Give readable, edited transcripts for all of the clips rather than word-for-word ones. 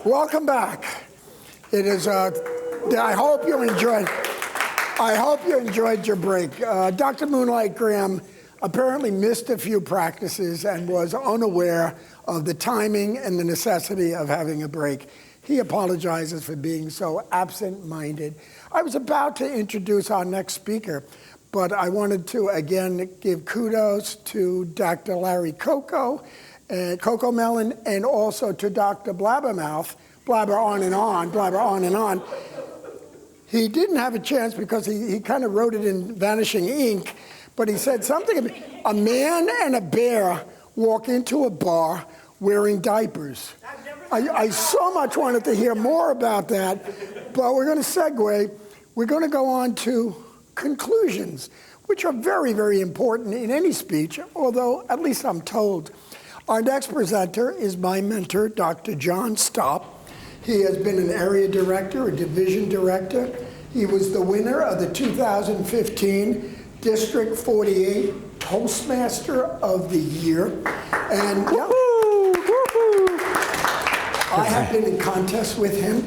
Welcome back. It is. I hope you enjoyed. I hope you enjoyed your break. Dr. Moonlight Graham apparently missed a few practices and was unaware of the timing and the necessity of having a break. He apologizes for being so absent-minded. I was about to introduce our next speaker, but I wanted to again give kudos to Dr. Larry Coco Melon, and also to Dr. Blabbermouth, blabber on and on, blabber on and on. He didn't have a chance because he kind of wrote it in vanishing ink, but he said something, a man and a bear walk into a bar wearing diapers. I so much wanted to hear more about that, but we're going to segue. We're going to go on to conclusions, which are very, very important in any speech, although at least I'm told. Our next presenter is my mentor, Dr. John Stopp. He has been an area director, a division director. He was the winner of the 2015 District 48 Toastmaster of the Year. And I have been in contests with him.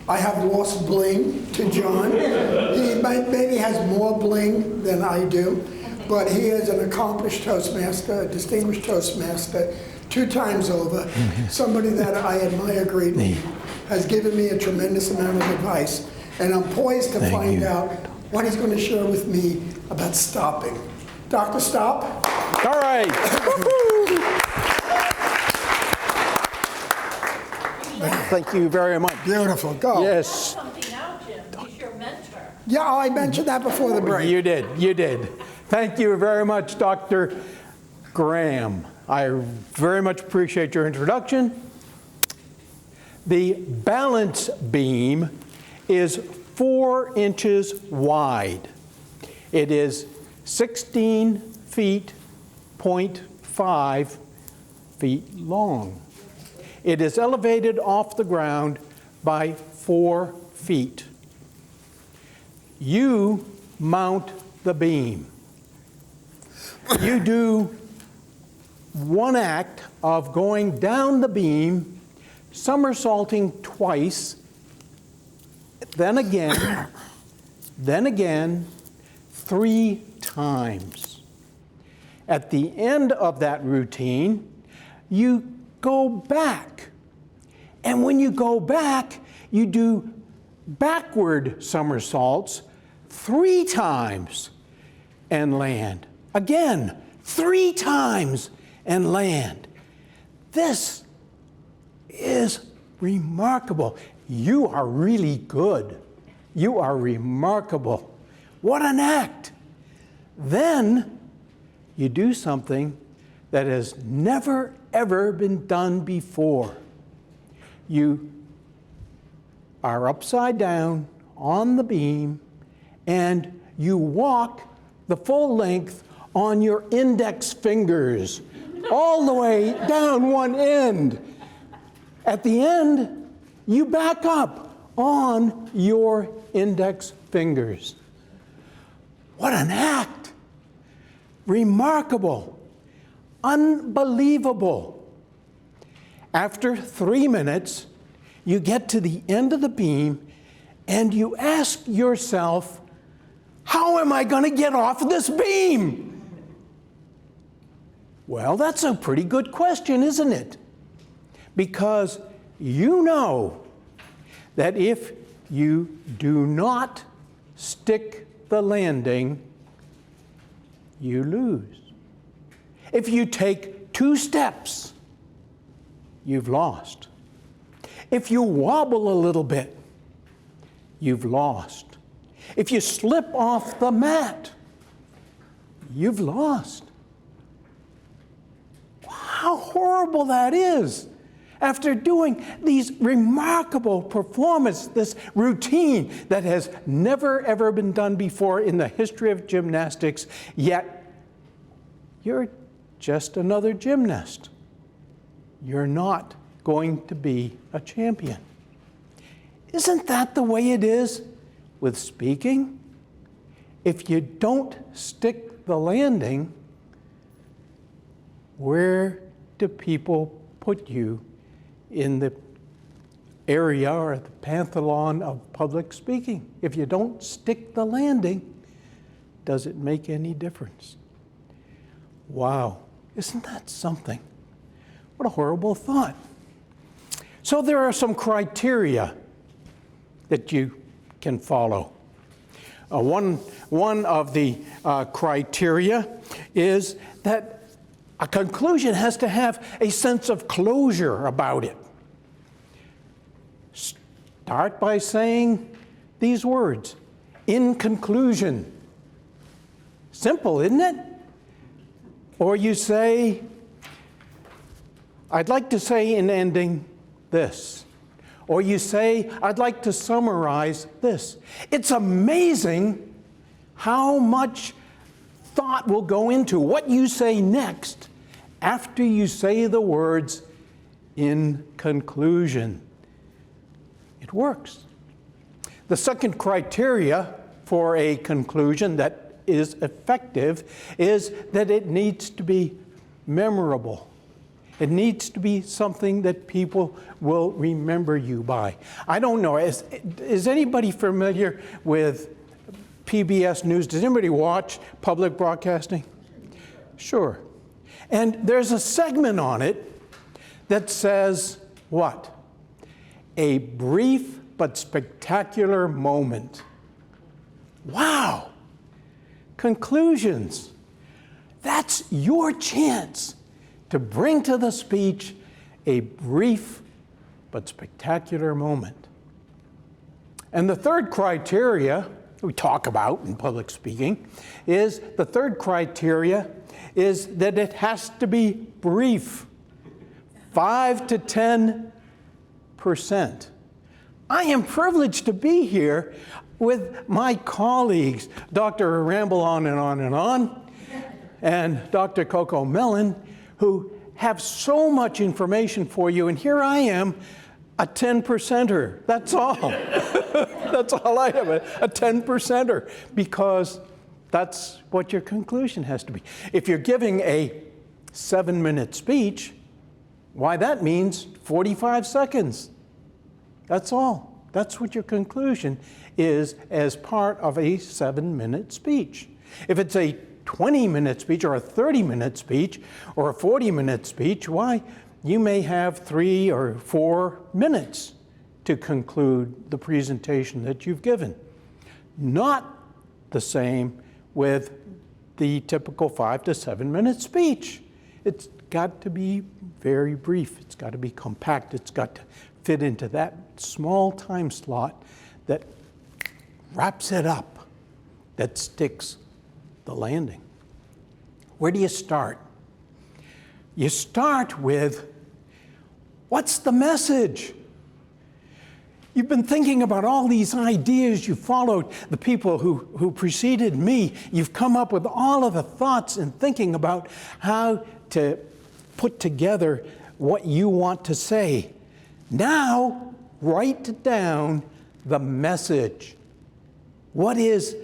I have lost bling to John. He maybe has more bling than I do, but he is an accomplished Toastmaster, a distinguished Toastmaster, 2 times over. Somebody that I admire greatly, has given me a tremendous amount of advice, and I'm poised to find out what he's going to share with me about stopping. Dr. Stopp? All right. Thank you very much. Beautiful. Go. Yes. Something now, Jim. He's your mentor. Yeah, I mentioned that before the break. You did. You did. Thank you very much, Dr. Graham. I very much appreciate your introduction. The balance beam is 4 inches wide. It is 16 feet, 0.5 feet long. It is elevated off the ground by 4 feet. You mount the beam. You do one act of going down the beam, somersaulting twice, then again, 3 times. At the end of that routine, you go back. And when you go back, you do backward somersaults 3 times and land. Again, 3 times and land. This is remarkable. You are really good. You are remarkable. What an act. Then you do something that has never, ever been done before. You are upside down on the beam and you walk the full length on your index fingers all the way down one end. At the end, you back up on your index fingers. What an act! Remarkable, unbelievable. After 3 minutes, you get to the end of the beam and you ask yourself, how am I going to get off this beam? Well, that's a pretty good question, isn't it? Because you know that if you do not stick the landing, you lose. If you take 2 steps, you've lost. If you wobble a little bit, you've lost. If you slip off the mat, you've lost. How horrible that is. After doing these remarkable performances, this routine that has never, ever been done before in the history of gymnastics, yet you're just another gymnast. You're not going to be a champion. Isn't that the way it is with speaking? If you don't stick the landing, where do people put you in the area or the pantheon of public speaking. If you don't stick the landing, does it make any difference? Wow, isn't that something? What a horrible thought. So there are some criteria that you can follow. One of the criteria is that a conclusion has to have a sense of closure about it. Start by saying these words, in conclusion. Simple, isn't it? Or you say, I'd like to say in ending this. Or you say, I'd like to summarize this. It's amazing how much thought will go into what you say next after you say the words, in conclusion. It works. The second criteria for a conclusion that is effective is that it needs to be memorable. It needs to be something that people will remember you by. I don't know, is anybody familiar with PBS News? Does anybody watch public broadcasting? Sure. And there's a segment on it that says what? A brief but spectacular moment. Wow! Conclusions. That's your chance to bring to the speech a brief but spectacular moment. And the third criteria we talk about in public speaking is that it has to be brief, 5 to 10%. I am privileged to be here with my colleagues, Dr. Ramble On and On and On, and Dr. Coco Mellon, who have so much information for you, and here I am, a 10%er. That's all. That's all I have, a 10%er, because that's what your conclusion has to be. If you're giving a 7-minute speech, why, that means 45 seconds. That's all. That's what your conclusion is as part of a 7-minute speech. If it's a 20-minute speech or a 30-minute speech or a 40-minute speech, why, you may have 3 or 4 minutes to conclude the presentation that you've given. Not the same with the typical 5 to 7-minute speech. It's got to be very brief. It's got to be compact. It's got to fit into that small time slot that wraps it up, that sticks the landing. Where do you start? You start with, what's the message? You've been thinking about all these ideas. You followed the people who preceded me. You've come up with all of the thoughts and thinking about how to put together what you want to say. Now, write down the message. What is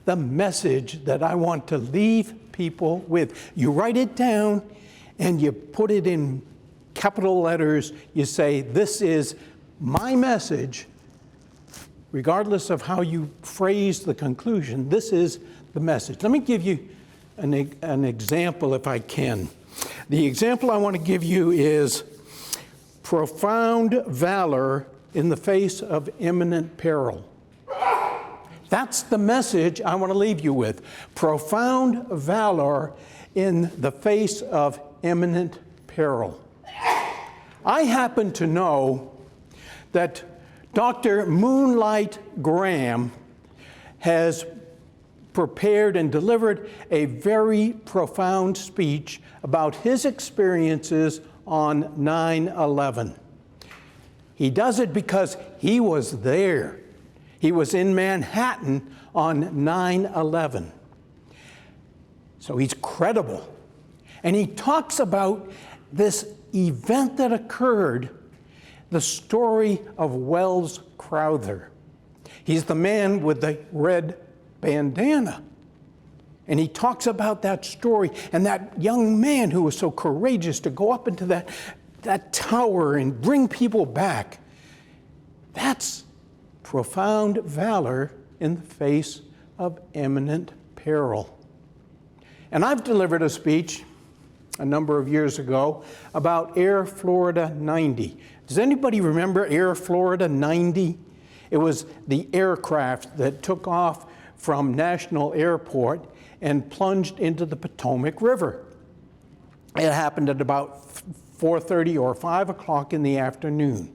the message that I want to leave people with? You write it down and you put it in capital letters. You say, this is my message, regardless of how you phrase the conclusion. This is the message. Let me give you an example, if I can. The example I want to give you is profound valor in the face of imminent peril. That's the message I want to leave you with. Profound valor in the face of imminent peril. I happen to know that Dr. Moonlight Graham has prepared and delivered a very profound speech about his experiences on 9/11. He does it because he was there. He was in Manhattan on 9/11. So he's credible. And he talks about this event that occurred, the story of Wells Crowther. He's the man with the red bandana. And he talks about that story and that young man who was so courageous to go up into that tower and bring people back. That's profound valor in the face of imminent peril. And I've delivered a speech a number of years ago about Air Florida 90. Does anybody remember Air Florida 90? It was the aircraft that took off from National Airport and plunged into the Potomac River. It happened at about 4:30 or 5 o'clock in the afternoon.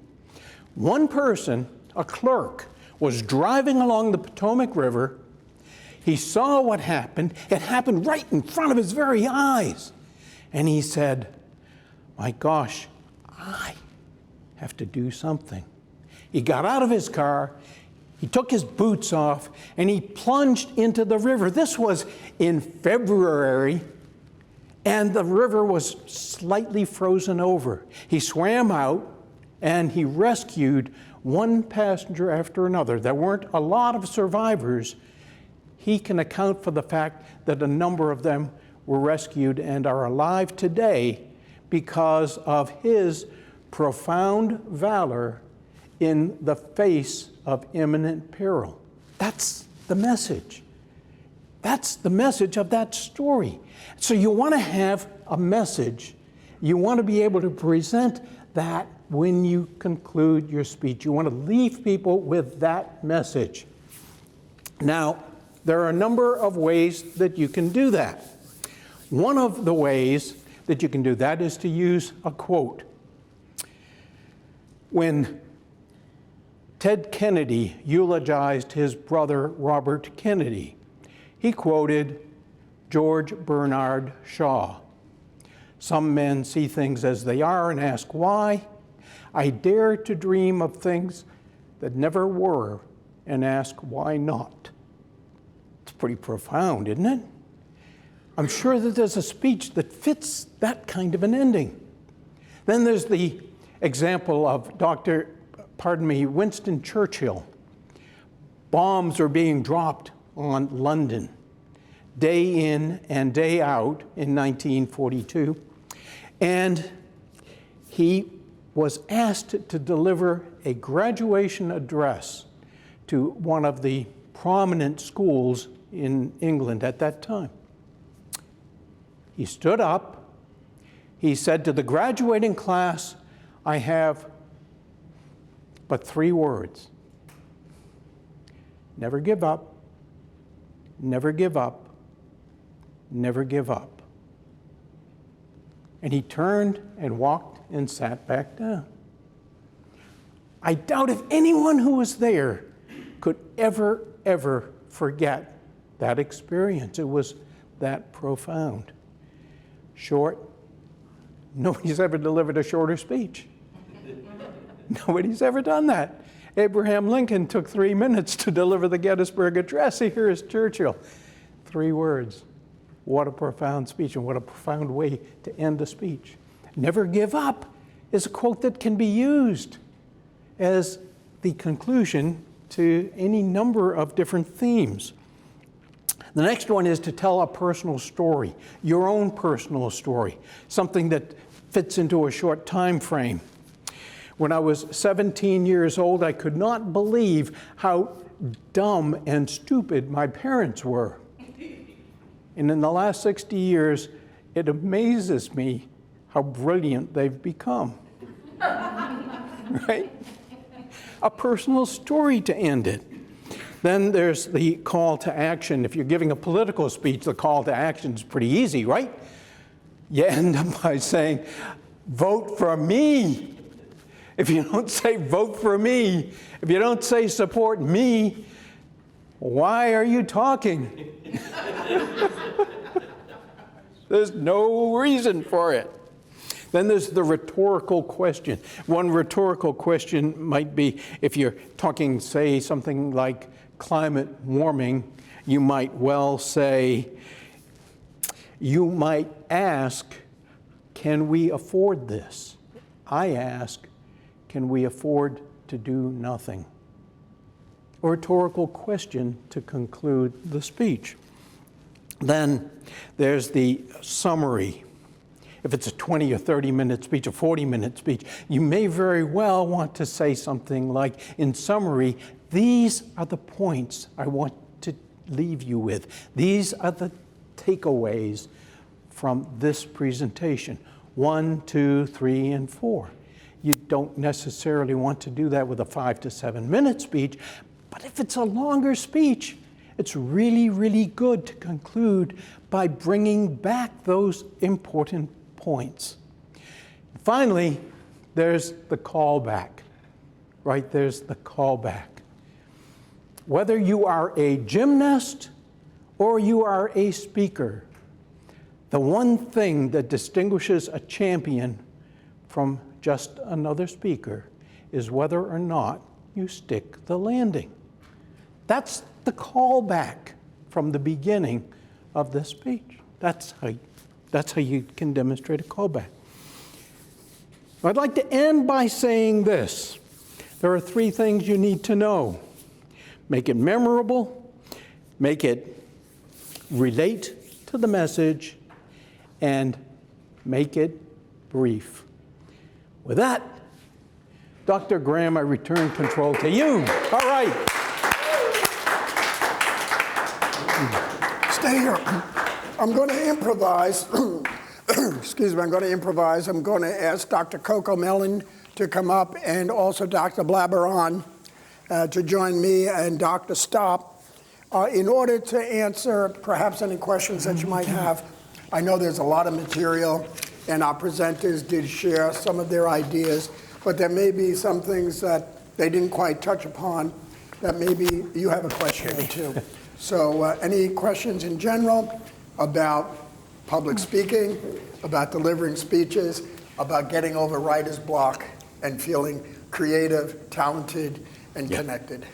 One person, a clerk, was driving along the Potomac River. He saw what happened. It happened right in front of his very eyes. And he said, "My gosh, I have to do something." He got out of his car, he took his boots off, and he plunged into the river. This was in February, and the river was slightly frozen over. He swam out, and he rescued one passenger after another. There weren't a lot of survivors. He can account for the fact that a number of them were rescued and are alive today because of his profound valor in the face of imminent peril. That's the message. That's the message of that story. So you want to have a message. You want to be able to present that when you conclude your speech. You want to leave people with that message. Now, there are a number of ways that you can do that. One of the ways that you can do that is to use a quote. When Ted Kennedy eulogized his brother Robert Kennedy, he quoted George Bernard Shaw. "Some men see things as they are and ask why. I dare to dream of things that never were and ask why not." It's pretty profound, isn't it? I'm sure that there's a speech that fits that kind of an ending. Then there's the example of Winston Churchill. Bombs are being dropped on London day in and day out in 1942. And he was asked to deliver a graduation address to one of the prominent schools in England at that time. He stood up. He said to the graduating class, "I have but 3 words. Never give up, never give up, never give up." And he turned and walked and sat back down. I doubt if anyone who was there could ever forget that experience. It was that profound. Short. Nobody's ever delivered a shorter speech. Nobody's ever done that. Abraham Lincoln took 3 minutes to deliver the Gettysburg Address. Here is Churchill. 3 words. What a profound speech, and what a profound way to end a speech. Never give up is a quote that can be used as the conclusion to any number of different themes. The next one is to tell a personal story, your own personal story, something that fits into a short time frame. When I was 17 years old, I could not believe how dumb and stupid my parents were. And in the last 60 years, it amazes me how brilliant they've become. Right? A personal story to end it. Then there's the call to action. If you're giving a political speech, the call to action is pretty easy, right? You end up by saying, "Vote for me." If you don't say vote for me, if you don't say support me, why are you talking? There's no reason for it. Then there's the rhetorical question. One rhetorical question might be, if you're talking, say, something like climate warming, you might well say, you might ask, can we afford this? I ask, can we afford to do nothing? A rhetorical question to conclude the speech. Then there's the summary. if it's a 20 or 30-minute speech, a 40-minute speech, you may very well want to say something like, in summary, these are the points I want to leave you with. These are the takeaways from this presentation. 1, 2, 3, and 4. You don't necessarily want to do that with a 5 to 7 minute speech, but if it's a longer speech, it's really, really good to conclude by bringing back those important points. Finally, there's the callback, right? There's the callback. Whether you are a gymnast or you are a speaker, the one thing that distinguishes a champion from just another speaker is whether or not you stick the landing. That's the callback from the beginning of the speech. That's how you can demonstrate a callback. I'd like to end by saying this. There are 3 things you need to know. Make it memorable, make it relate to the message, and make it brief. With that, Dr. Graham, I return control to you. All right. Stay here. I'm going to improvise. Excuse me, I'm going to improvise. I'm going to ask Dr. Coco Mellon to come up and also Dr. Blaberon to join me and Dr. Stop in order to answer perhaps any questions that you might have. I know there's a lot of material, and our presenters did share some of their ideas, but there may be some things that they didn't quite touch upon that maybe you have a question or two. So any questions in general about public speaking, about delivering speeches, about getting over writer's block and feeling creative, talented, and connected?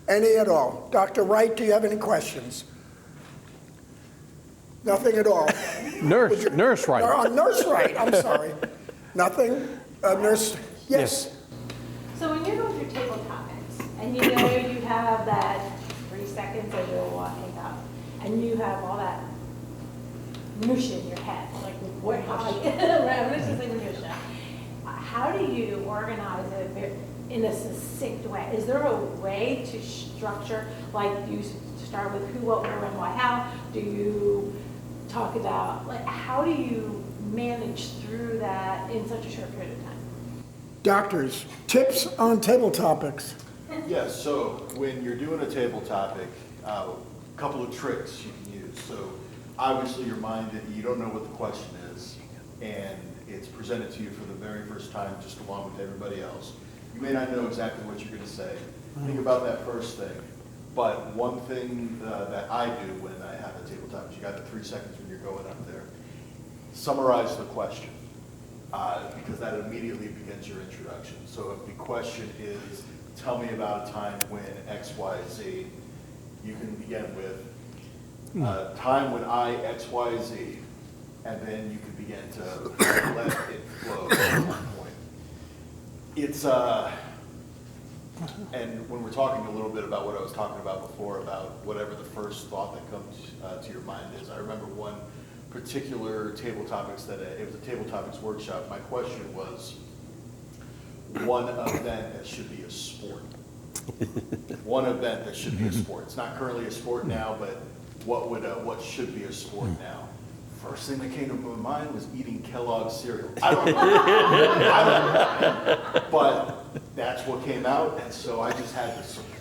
Any at all? Dr. Wright, do you have any questions? Nothing at all. Nurse Wright. Nurse Wright, I'm sorry. Nothing? Nurse, yes. So when you're going through table topics, and you know you have that 3 seconds as you're walking up, and you have all that minutia in your head, like what, how do you organize it in a succinct way? Is there a way to structure, like you start with who, what, where, when, why, how? Do you talk about, like, how do you manage through that in such a short period of time? Doctors, tips on table topics. Yes, so when you're doing a table topic, a couple of tricks you can use. So obviously you're minded, you don't know what the question is, and it's presented to you for the very first time just along with everybody else. You may not know exactly what you're going to say. Think about that first thing. But one thing that I do when I have a table topic, you got the 3 seconds when you're going up there, summarize the question, because that immediately begins your introduction. So if the question is, tell me about a time when X, Y, Z, you can begin with time when I, X, Y, Z, and then you can begin to let it flow at one point. It's, and when we're talking a little bit about what I was talking about before, about whatever the first thought that comes to your mind is, I remember one particular table topics that it was a table topics workshop. My question was one event that should be a sport. One event that should be a sport. It's not currently a sport now, but what should be a sport now? First thing that came to my mind was eating Kellogg's cereal. I don't know. But that's what came out, and so I just had to support.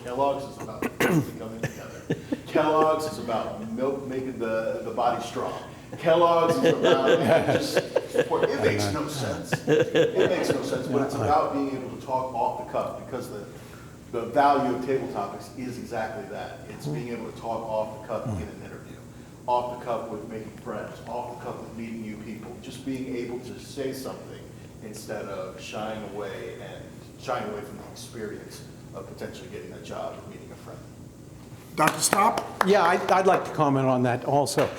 Kellogg's is about the family coming together. Kellogg's is about milk making the body strong. Kellogg's is about just support. It makes no sense. It makes no sense, but it's about being able to talk off the cuff, because the value of table topics is exactly that. It's being able to talk off the cuff in an interview, off the cuff with making friends, off the cuff with meeting new people, just being able to say something instead of shying away from the experience of potentially getting a job or meeting a friend. Dr. Stop? Yeah, I'd like to comment on that also.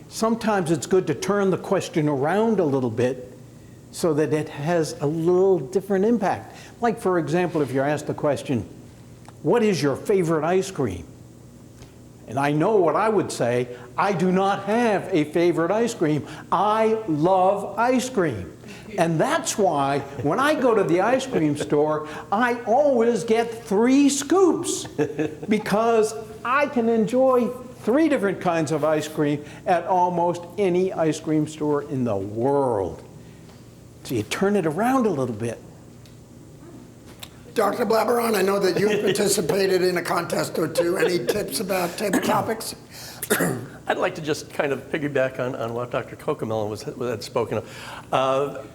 Sometimes it's good to turn the question around a little bit so that it has a little different impact. Like, for example, if you're asked the question, what is your favorite ice cream? And I know what I would say. I do not have a favorite ice cream. I love ice cream. And that's why when I go to the ice cream store, I always get 3 scoops because I can enjoy 3 different kinds of ice cream at almost any ice cream store in the world. So you turn it around a little bit. Dr. Blabberon, I know that you've participated in a contest or two. Any tips about table topics? I'd like to just kind of piggyback on what Dr. Cocomelon had spoken of.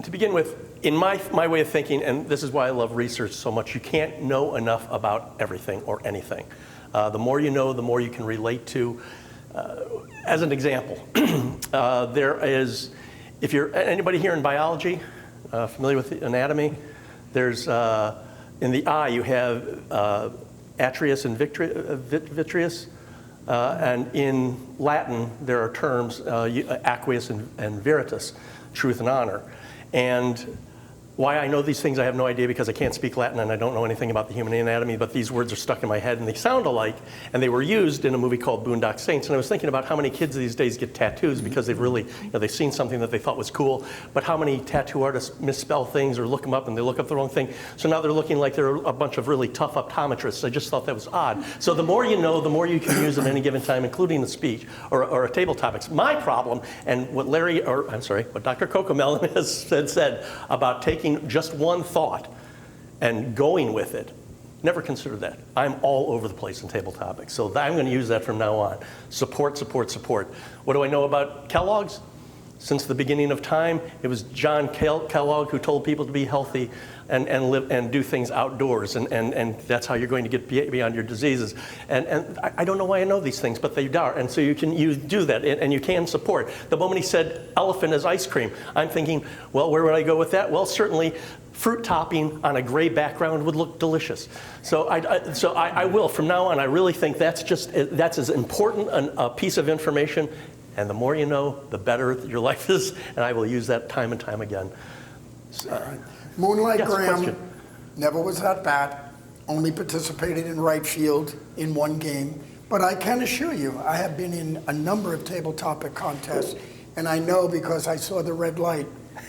To begin with, in my way of thinking, and this is why I love research so much, you can't know enough about everything or anything. The more you know, the more you can relate to. As an example, there is, if you're anybody here in biology, familiar with the anatomy, there's in the eye you have atreus and vitreous, and in Latin there are terms aqueous and veritas, truth and honor. And why I know these things, I have no idea because I can't speak Latin and I don't know anything about the human anatomy, but these words are stuck in my head and they sound alike, and they were used in a movie called Boondock Saints. And I was thinking about how many kids these days get tattoos because they've really, they've seen something that they thought was cool, but how many tattoo artists misspell things or look them up and they look up the wrong thing. So now they're looking like they're a bunch of really tough optometrists. I just thought that was odd. So the more you know, the more you can use at any given time, including a speech or a table topics. My problem, and what what Dr. Cocomelon has said about taking just one thought and going with it, never considered that. I'm all over the place in table topics, so I'm going to use that from now on. Support, support, support. What do I know about Kellogg's? Since the beginning of time, it was John Kellogg who told people to be healthy and live and do things outdoors, and that's how you're going to get beyond your diseases. And I don't know why I know these things, but they are. And so you do that, and you can support. The moment he said elephant is ice cream, I'm thinking, well, where would I go with that? Well, certainly fruit topping on a gray background would look delicious. So I will from now on. I really think that's as important a piece of information. And the more you know, the better your life is, and I will use that time and time again. All right. Moonlight Yes, Graham question. never was that bad, only participated in right field in 1 game. But I can assure you, I have been in a number of table topic contests, and I know because I saw the red light,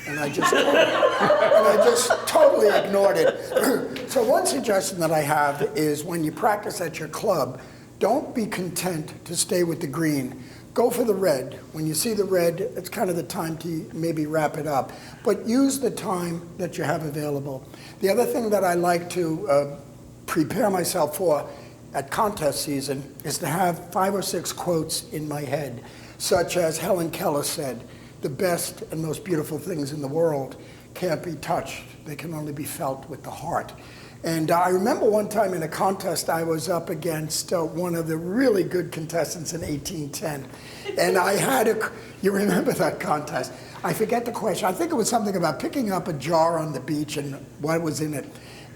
and I just totally ignored it. So one suggestion that I have is when you practice at your club, don't be content to stay with the green. Go for the red. When you see the red, it's kind of the time to maybe wrap it up. But use the time that you have available. The other thing that I like to prepare myself for at contest season is to have 5 or 6 quotes in my head, such as Helen Keller said, "The best and most beautiful things in the world can't be touched. They can only be felt with the heart." And I remember one time in a contest, I was up against one of the really good contestants in 1810. And I had you remember that contest? I forget the question. I think it was something about picking up a jar on the beach and what was in it.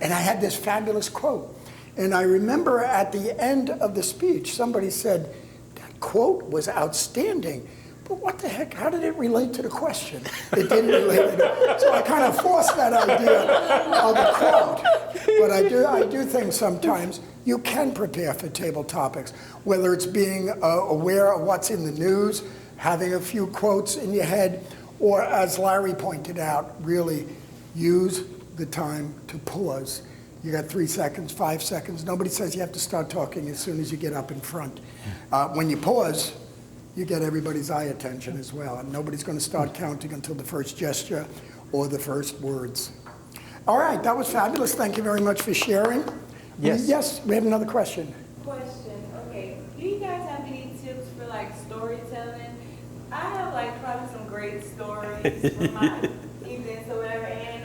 And I had this fabulous quote. And I remember at the end of the speech, somebody said, "That quote was outstanding. But what the heck, how did it relate to the question?" It didn't relate. So I kind of forced that idea of a quote. But I do think sometimes you can prepare for table topics, whether it's being aware of what's in the news, having a few quotes in your head, or as Larry pointed out, really use the time to pause. You got 3 seconds, 5 seconds. Nobody says you have to start talking as soon as you get up in front. When you pause, you get everybody's eye attention as well. And nobody's going to start counting until the first gesture or the first words. All right, that was fabulous. Thank you very much for sharing. Yes. Yes, we have another question. Question. Okay. Do you guys have any tips for like storytelling? I have like probably some great stories for my events or whatever. And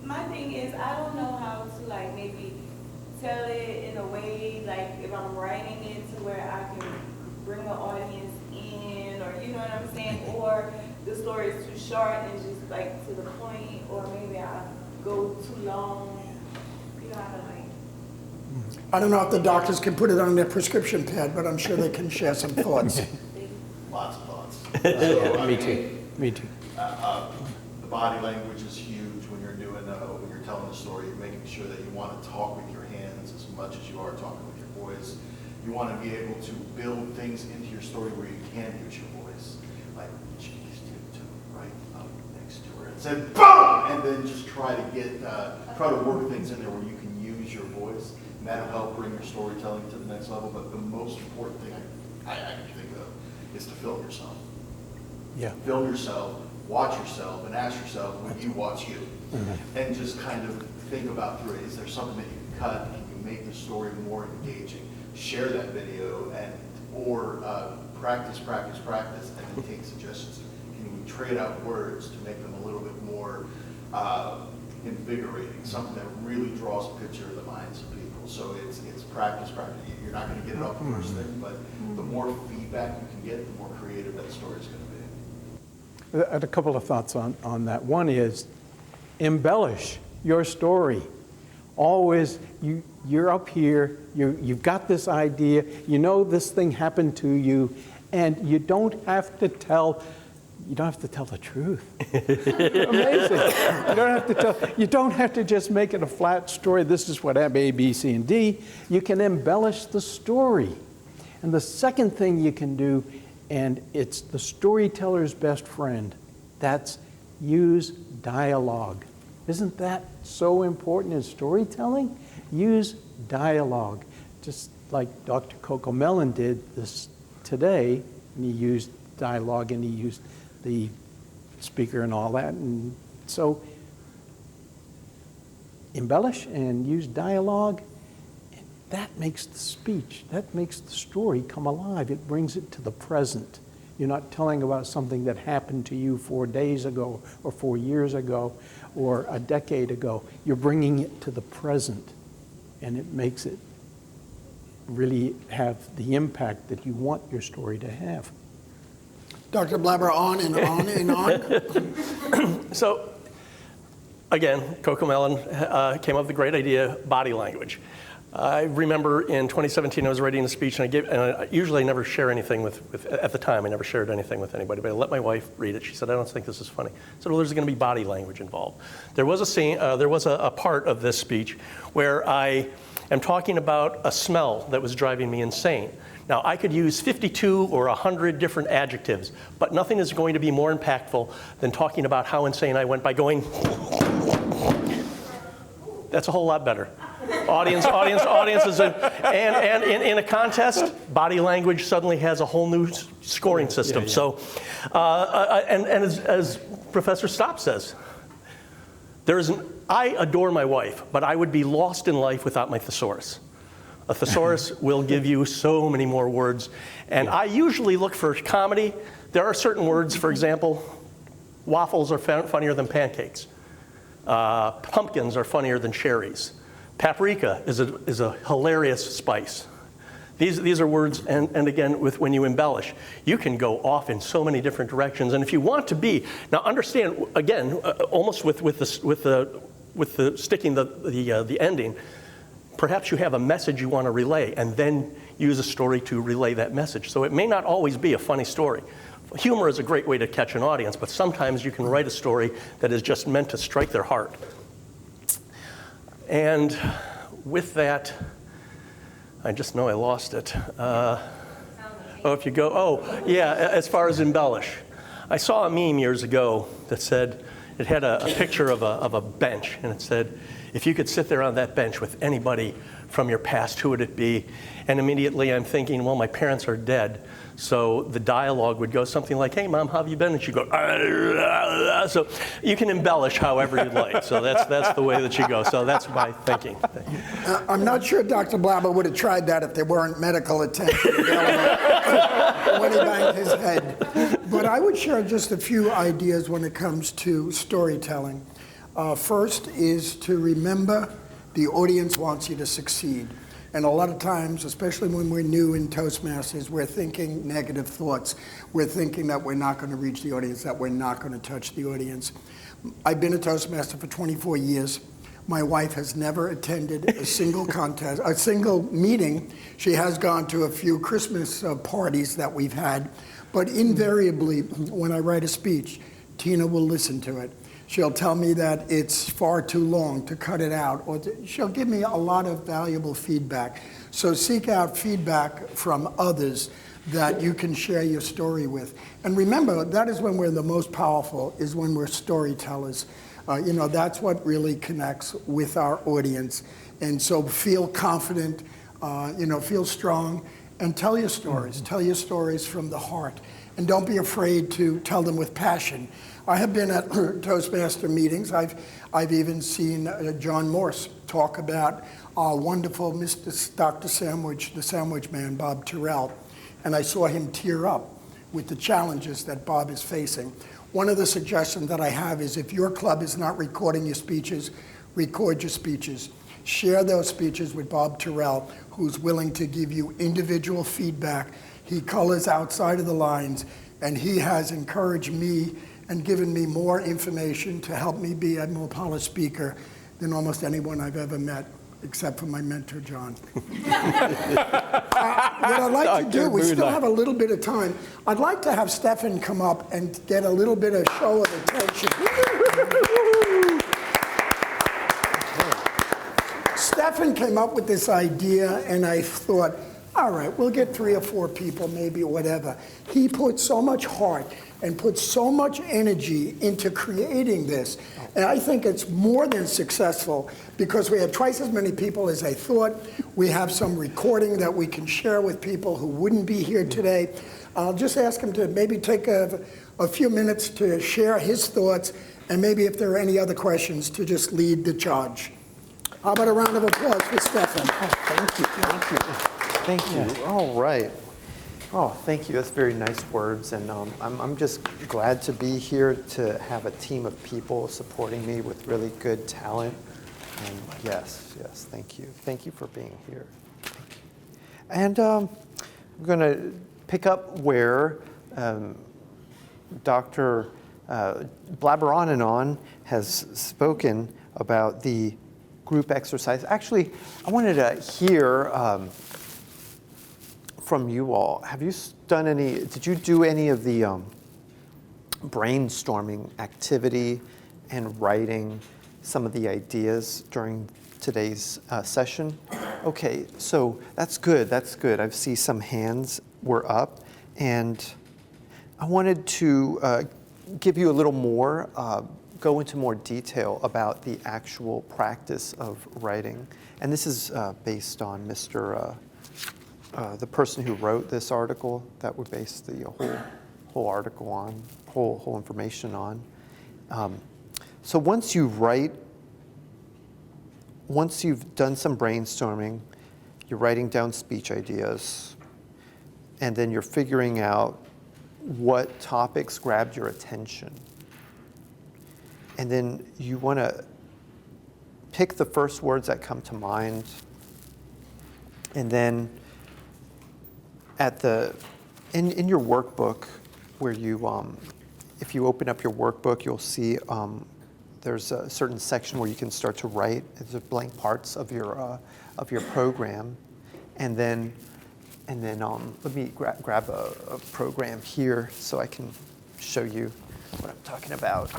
my thing is I don't know how to like maybe tell it in a way like if I'm writing it to where I can bring the audience in, or you know what I'm saying, or the story is too short and just like to the point, or maybe I go too long. You know how to like. I don't know if the doctors can put it on their prescription pad, but I'm sure they can share some thoughts. Lots of thoughts. So, Me too. Me too. The body language is huge when you're when you're telling a story. You're making sure that you want to talk with your hands as much as you are talking with your voice. You want to be able to build things into your story where you can use your voice. Like, she stood to right up next to her and said, boom! And then just try to work things in there where you can use your voice, and that'll help bring your storytelling to the next level. But the most important thing I can think of is to film yourself. Yeah. Film yourself, watch yourself, and ask yourself when you watch you. And just kind of think about through it. Is there something that you can cut? Can you make the story more engaging? Share that video or practice, and then take suggestions. Can we trade out words to make them a little bit more invigorating, something that really draws a picture of the minds of people. So it's practice. You're not going to get it off the first thing, but the more feedback you can get, the more creative that story is going to be. I had a couple of thoughts on that. One is embellish your story. Always, you're up here, you've got this idea, you know this thing happened to you, and you don't have to tell the truth. Amazing. You don't have to just make it a flat story. This is what happened, A, B, C, and D. You can embellish the story. And the second thing you can do, and it's the storyteller's best friend, that's use dialogue. Isn't that so important in storytelling? Use dialogue. Just like Dr. Cocomelon did this today, and he used dialogue and he used the speaker and all that. And so embellish and use dialogue. And that makes the speech, that makes the story come alive. It brings it to the present. You're not telling about something that happened to you 4 days ago or 4 years ago or a decade ago. You're bringing it to the present, and it makes it really have the impact that you want your story to have. Dr. Blabber, on and on and on. So, again, Cocomelon came up with the great idea, body language. I remember in 2017 I was writing a speech, and I usually never share anything at the time I never shared anything with anybody, but I let my wife read it. She said, I don't think this is funny. I said, well, there's going to be body language involved. There was a scene, there was a part of this speech where I am talking about a smell that was driving me insane. Now, I could use 52 or 100 different adjectives, but nothing is going to be more impactful than talking about how insane I went by going, that's a whole lot better. Audience is and in a contest, body language suddenly has a whole new scoring system. Yeah. So, and as Professor Stopp says, I adore my wife, but I would be lost in life without my thesaurus. A thesaurus will give you so many more words, and I usually look for comedy. There are certain words, for example, waffles are funnier than pancakes. Pumpkins are funnier than cherries. Paprika is a hilarious spice. These are words, and again, when you embellish, you can go off in so many different directions. And if you want to be, now understand again, almost with the sticking the ending, perhaps you have a message you want to relay, and then use a story to relay that message. So it may not always be a funny story. Humor is a great way to catch an audience, but sometimes you can write a story that is just meant to strike their heart. And with that, I just know I lost it. If you go, as far as embellish. I saw a meme years ago that said, it had a picture of a bench, and it said, if you could sit there on that bench with anybody from your past, who would it be? And immediately I'm thinking, well, my parents are dead. So the dialogue would go something like, hey, Mom, how have you been? And she'd go, so you can embellish however you'd like. So that's the way that you go. So that's my thinking. I'm not sure Dr. Blabber would have tried that if there weren't medical attention when he banged his head. But I would share just a few ideas when it comes to storytelling. First is to remember the audience wants you to succeed. And a lot of times, especially when we're new in Toastmasters, we're thinking negative thoughts. We're thinking that we're not going to reach the audience, that we're not going to touch the audience. I've been a Toastmaster for 24 years. My wife has never attended a single contest, a single meeting. She has gone to a few Christmas parties that we've had. But invariably, when I write a speech, Tina will listen to it. She'll tell me that it's far too long to cut it out, or she'll give me a lot of valuable feedback. So seek out feedback from others that you can share your story with. And remember, that is when we're the most powerful, is when we're storytellers. That's what really connects with our audience. And so feel confident, feel strong, and tell your stories. Tell your stories from the heart. And don't be afraid to tell them with passion. I have been at Toastmaster meetings. I've even seen John Morse talk about our wonderful Dr. Sandwich, the sandwich man, Bob Terrell. And I saw him tear up with the challenges that Bob is facing. One of the suggestions that I have is if your club is not recording your speeches, record your speeches. Share those speeches with Bob Terrell, who's willing to give you individual feedback. He colors outside of the lines, and he has encouraged me and given me more information to help me be a more polished speaker than almost anyone I've ever met, except for my mentor, John. What I'd like to do, we still have a little bit of time. I'd like to have Stephan come up and get a little bit of show of attention. Stephan came up with this idea, and I thought, all right, we'll get 3 or 4 people, maybe, whatever. He put so much heart and put so much energy into creating this. And I think it's more than successful because we had twice as many people as I thought. We have some recording that we can share with people who wouldn't be here today. I'll just ask him to maybe take a few minutes to share his thoughts, and maybe if there are any other questions, to just lead the charge. How about a round of applause for Stephan? Thank you. All right. Oh, thank you. That's very nice words. And I'm just glad to be here to have a team of people supporting me with really good talent. And yes, thank you. Thank you for being here. Thank you. And I'm going to pick up where Dr. Blabber on and on has spoken about the group exercise. Actually, I wanted to hear from you all. Did you do any of the brainstorming activity and writing some of the ideas during today's session? Okay, so that's good. I see some hands were up, and I wanted to give you a little more, go into more detail about the actual practice of writing. And this is based on the person who wrote this article that we based the whole article on, whole information on. So once you've done some brainstorming, you're writing down speech ideas, and then you're figuring out what topics grabbed your attention. And then you want to pick the first words that come to mind, and then in your workbook, where you, if you open up your workbook, you'll see there's a certain section where you can start to write. There's blank parts of your program, and then let me grab a program here so I can show you what I'm talking about.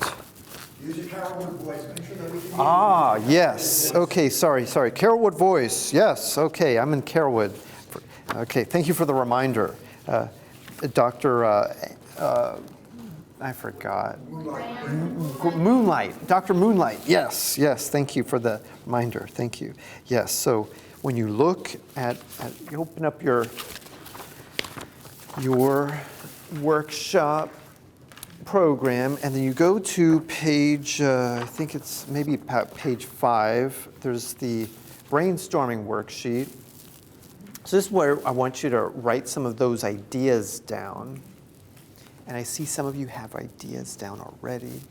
Use your Carolwood voice. Make sure that we can hear you. Yes. Okay, sorry. Carolwood voice. Yes, okay, I'm in Carolwood. Okay, thank you for the reminder. Dr. I forgot. Moonlight. Dr. Moonlight. Yes, thank you for the reminder. Thank you. Yes, so when you look at you open up your workshop program, and then you go to page, I think it's maybe page 5. There's the brainstorming worksheet. So this is where I want you to write some of those ideas down. And I see some of you have ideas down already.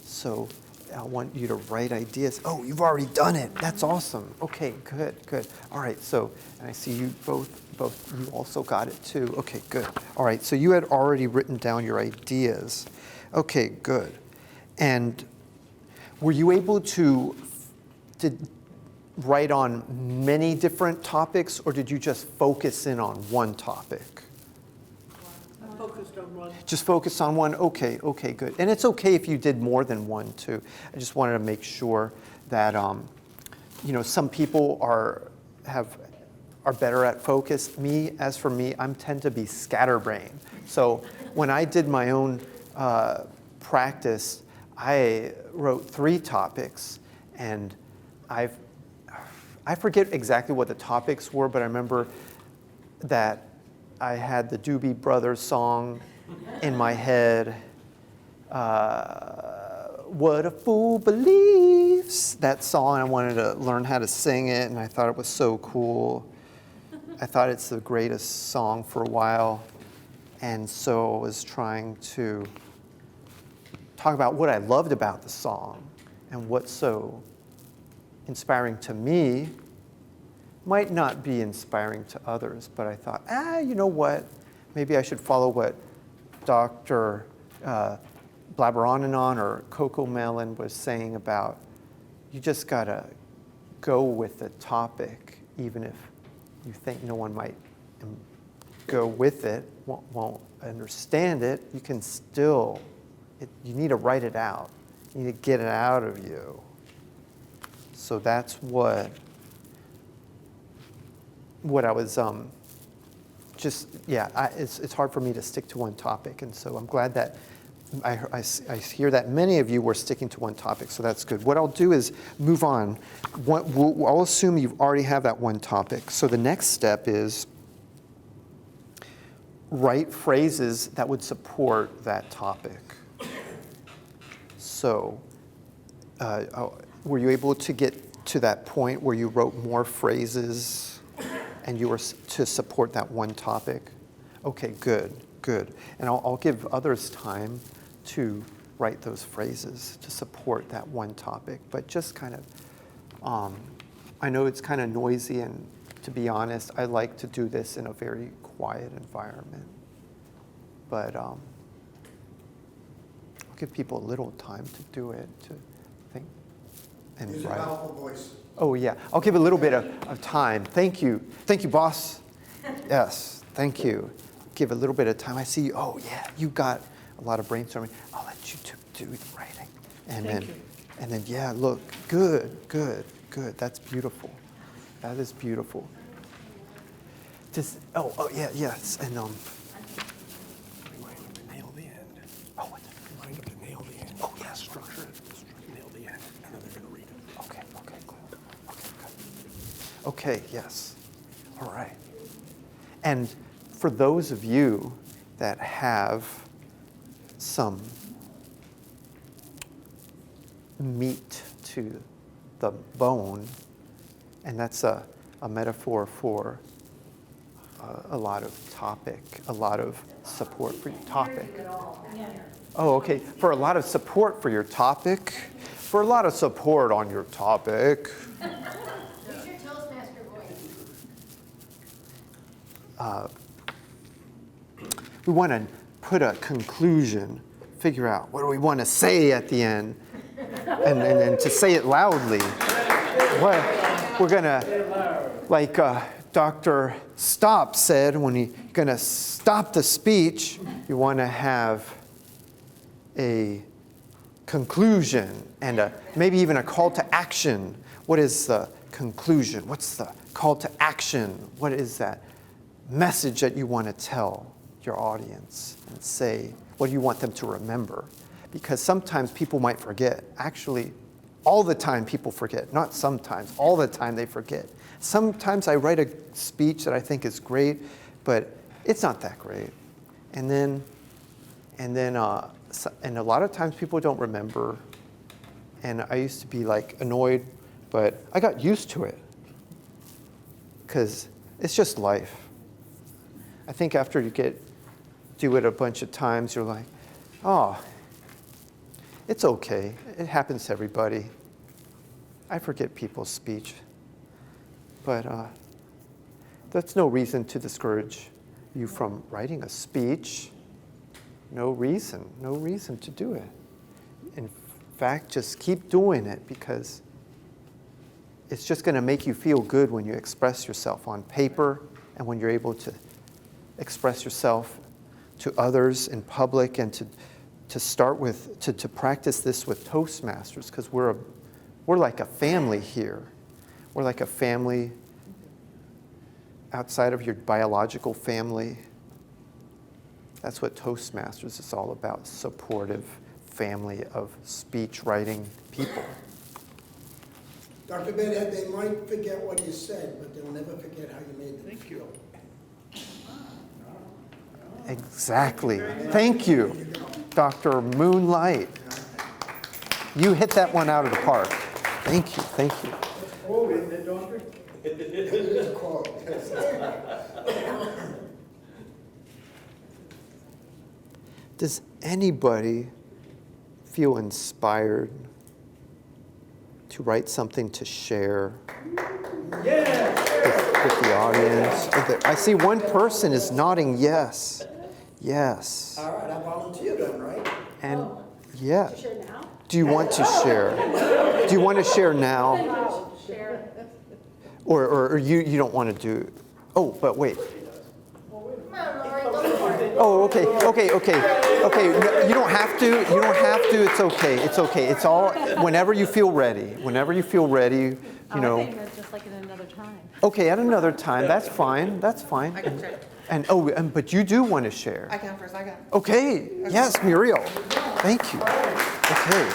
So I want you to write ideas. Oh, you've already done it. That's awesome. Okay, good. All right, so, and I see you both, you also got it too. Okay, good. All right, so you had already written down your ideas. Okay, good. And were you able to write on many different topics, or did you just focus in on one topic? I focused on one. Just focus on one? Okay, good. And it's okay if you did more than one, too. I just wanted to make sure that, some people are better at focus. As for me, I tend to be scatterbrained. So when I did my own practice, I wrote 3 topics, and I forget exactly what the topics were, but I remember that I had the Doobie Brothers song in my head. What a Fool Believes, that song. I wanted to learn how to sing it, and I thought it was so cool. I thought it's the greatest song for a while, and so I was trying to talk about what I loved about the song and what's so inspiring to me. Might not be inspiring to others, but I thought, you know what? Maybe I should follow what Dr. Blabberonanon or Coco Melon was saying about you just gotta go with the topic, even if you think no one might go with it, won't understand it. You can still, you need to write it out. You need to get it out of you. So that's what I was it's hard for me to stick to one topic, and so I'm glad that I hear that many of you were sticking to one topic, so that's good. What I'll do is move on. I'll assume you already have that one topic. So the next step is write phrases that would support that topic. So were you able to get to that point where you wrote more phrases and you were to support that one topic? Okay, good. And I'll give others time to write those phrases to support that one topic. But just kind of, I know it's kind of noisy, and to be honest, I like to do this in a very quiet environment. But I'll give people a little time to do it, to think and Use a write. powerful voice. Oh, yeah. I'll give a little bit of time. Thank you. Thank you, boss. Yes, thank you. Give a little bit of time. I see you. Oh, yeah, you got a lot of brainstorming. I'll let you do the writing. And then, yeah, look, good. That's beautiful. That is beautiful. Yeah, yes. And Remind them to nail the end. oh, what? Remind them to nail the end. Oh, yeah. Structure it. Nail the end. And then they're going to read it. Okay, good. Okay, good. Okay, yes. All right. And for those of you that have some meat to the bone, and that's a metaphor for a lot of topic, a lot of support for your topic. Oh, okay. For a lot of support for your topic, for a lot of support on your topic. Use your Toastmaster voice. We want to put a conclusion, figure out what do we want to say at the end, and to say it loudly. We're going to, like Dr. Stop said, when you're going to stop the speech, you want to have a conclusion and maybe even a call to action. What is the conclusion? What's the call to action? What is that message that you want to tell your audience and say? What do you want them to remember? Because sometimes people might forget. Actually, all the time people forget. Not sometimes, all the time they forget. Sometimes I write a speech that I think is great, but it's not that great. And a lot of times people don't remember. And I used to be like annoyed, but I got used to it because it's just life. I think after you do it a bunch of times, you're like, oh, it's okay. It happens to everybody. I forget people's speech. But that's no reason to discourage you from writing a speech. No reason to do it. In fact, just keep doing it because it's just going to make you feel good when you express yourself on paper and when you're able to express yourself to others in public, and to start with, to practice this with Toastmasters, because we're like a family here. We're like a family outside of your biological family. That's what Toastmasters is all about, supportive family of speech writing people. Dr. Bedhed, they might forget what you said, but they'll never forget how you made them feel. Exactly. Thank you, Dr. Moonlight. You hit that one out of the park. Thank you, thank you. Does anybody feel inspired to write something to share with the audience? I see one person is nodding yes. Yes. All right, I volunteer then, right? And yeah. Share now? Do you want to share? Do you want to share now? Share. Or you don't want to do? Oh, but wait. Come on, Lori, go for it. Oh, okay. No, you don't have to. You don't have to. It's okay. It's okay. It's all whenever you feel ready. Whenever you feel ready, you know. I think that's just like at another time. Okay, at another time. That's fine. That's fine. I can share. But you do want to share. I can first, I can. Okay. Yes, Muriel. Thank you. Okay.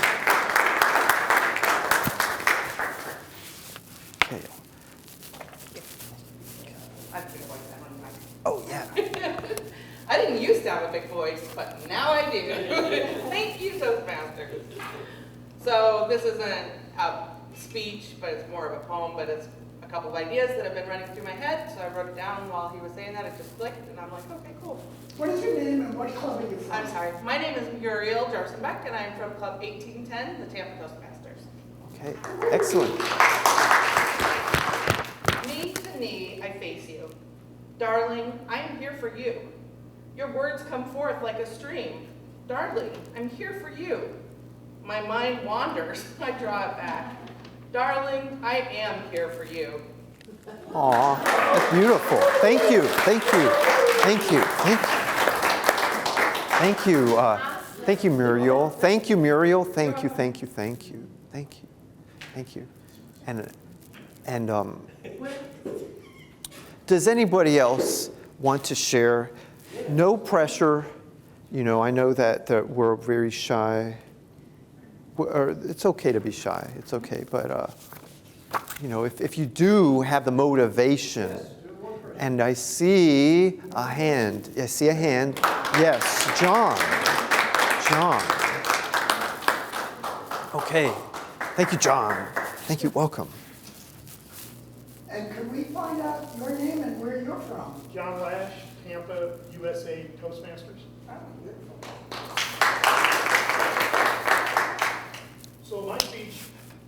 Okay. I have a big voice, I don't know. Oh yeah. I didn't used to have a big voice, but now I do. Thank you, Toastmasters. So this isn't a speech, but it's more of a poem, but it's a couple of ideas that have been running through my head, so I wrote it down while he was saying that. It just clicked, and I'm like, okay, cool. What is your name and what club are you from? I'm sorry. My name is Muriel Jarsenbeck, and I'm from Club 1810, the Tampa Toastmasters. Okay. Excellent. Knee to knee, I face you. Darling, I am here for you. Your words come forth like a stream. Darling, I'm here for you. My mind wanders, I draw it back. Darling, I am here for you. Aw, that's beautiful. Thank you. Thank you. Thank you. Thank you. Thank you. Thank you, Muriel. Thank you, Muriel. Thank you. Thank you. Thank you. Thank you. Thank you. And does anybody else want to share? No pressure. You know, I know that we're very shy. It's okay to be shy. It's okay. But, you know, if you do have the motivation, and I see a hand. I see a hand. Yes, John. John. Okay. Thank you, John. Thank you. Welcome. And can we find out your name and where you're from? John Lash, Tampa, USA Toastmasters. Oh, beautiful. So my speech,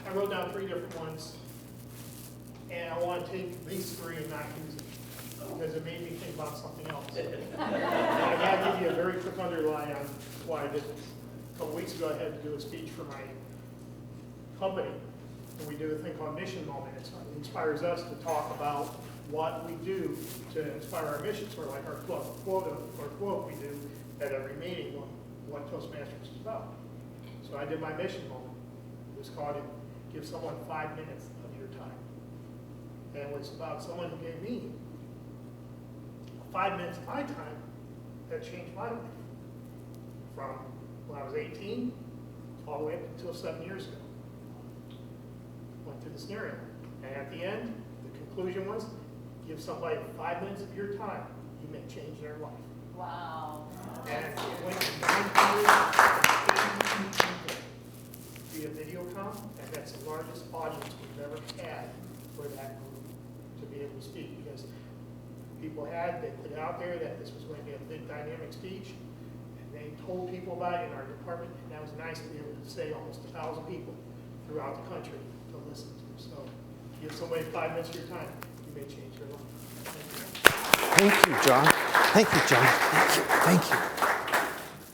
I wrote down 3 different ones, and I want to take these 3 and not use them, because it made me think about something else. And I got to give you a very quick underline on why I did this. A couple weeks ago, I had to do a speech for my company, and we do a thing called Mission Moment. It inspires us to talk about what we do to inspire our mission, sort of like our quote we do at every meeting on what Toastmasters is about. So I did my mission moment. It was called Give Someone 5 minutes of your time. And it was about someone who gave me 5 minutes of my time that changed my life. From when I was 18 all the way up until 7 years ago. Went through the scenario. And at the end, the conclusion was, give somebody 5 minutes of your time, you may change their life. Wow. And it went to 980 people via VideoCon, and that's the largest audience we've ever had for that group to be able to speak, because they put it out there that this was going to be a big dynamic speech, and they told people about it in our department, and that was nice to be able to say almost 1,000 people throughout the country to listen to. So give somebody 5 minutes of your time, you may change their life. Thank you, John. Thank you, John. Thank you.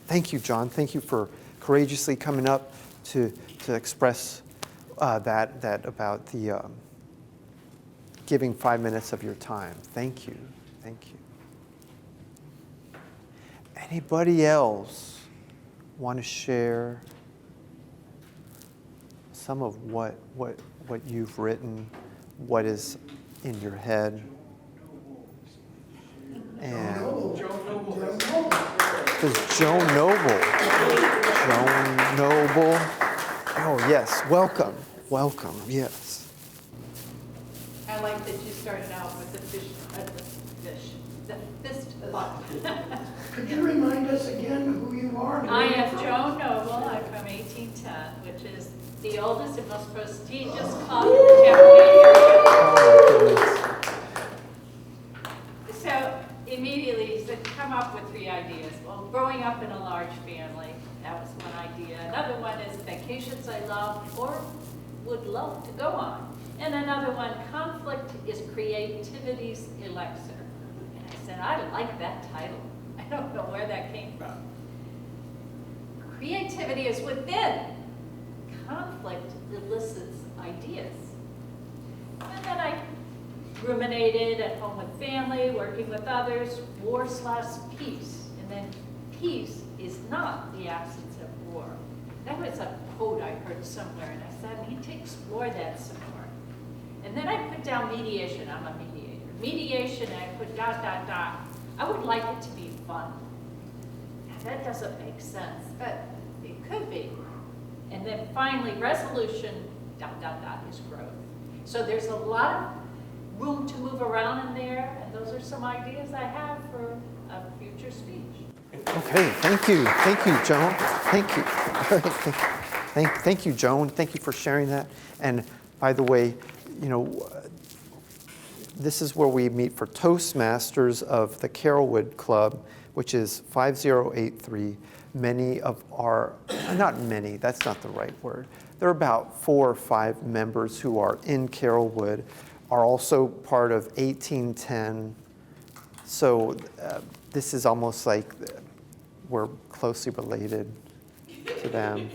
Thank you, John. Thank you for courageously coming up to express that about the giving 5 minutes of your time. Thank you. Thank you. Anybody else want to share some of what you've written, what is in your head? And does Joan Noble? Joan Noble. Oh yes, welcome, yes. I like that you started out with the fist bump. Could you remind us again who you are? I am Joan Noble. I'm from 1810, which is the oldest and most prestigious club in the Tampa Bay area. Oh my goodness. So immediately he said, come up with 3 ideas. Well, growing up in a large family, that was one idea. Another one is vacations I love or would love to go on. And another one, conflict is creativity's elixir. And I said, I like that title. I don't know where that came from. Creativity is within. Conflict elicits ideas. And then I ruminated at home with family, working with others, war/peace. And then peace is not the absence of war. That was a quote I heard somewhere, and I said, I need to explore that some more. And then I put down mediation. I'm a mediator. Mediation, and I put ... I would like it to be fun. Now, that doesn't make sense, but it could be. And then finally, resolution, ... is growth. So there's a lot of room to move around in there, and those are some ideas I have for a future speech. Okay, thank you, Joan. Thank you. Thank you, Joan. Thank you for sharing that. And by the way, you know, this is where we meet for Toastmasters of the Carrollwood Club, which is 5083. Many of our, not many, that's not the right word. There are about 4 or 5 members who are in Carrollwood, are also part of 1810. So this is almost like we're closely related to them.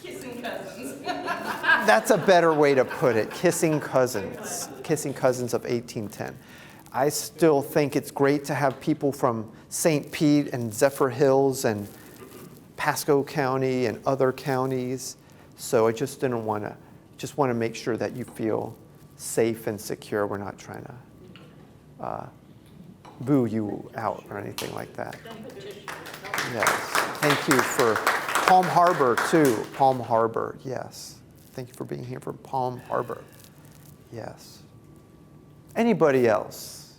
Kissing cousins. That's a better way to put it, kissing cousins of 1810. I still think it's great to have people from St. Pete and Zephyr Hills and Pasco County and other counties. So I just want to make sure that you feel safe and secure. We're not trying to boo you out or anything like that. Yes. Thank you for Palm Harbor too. Palm Harbor, yes. Thank you for being here for Palm Harbor. Yes. Anybody else?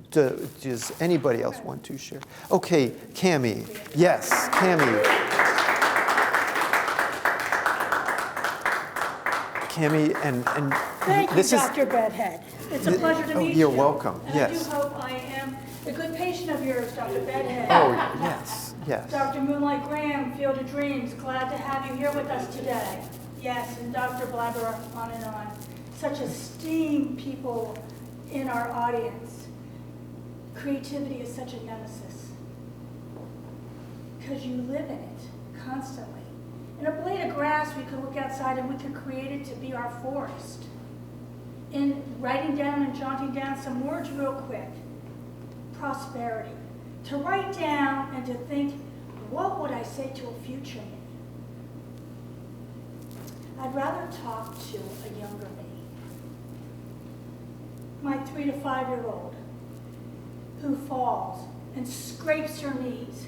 Does anybody else want to share? Okay, Cammie. Yes, Cammie. Cammie, and Thank you, this is Dr. Bedhed. It's a pleasure to meet you. You're welcome. And Yes. I do hope I am a good patient of yours, Dr. Bedhed. Oh, yes, yes. Dr. Moonlight Graham, Field of Dreams, glad to have you here with us today. Yes, and Dr. Blabber, on and on. Such esteemed people in our audience. Creativity is such a nemesis because you live in it constantly. In a blade of grass, we could look outside and we could create it to be our forest. In writing down and jotting down some words real quick, prosperity. To write down and to think, what would I say to a future me? I'd rather talk to a younger me. My 3 to 5-year-old who falls and scrapes her knees.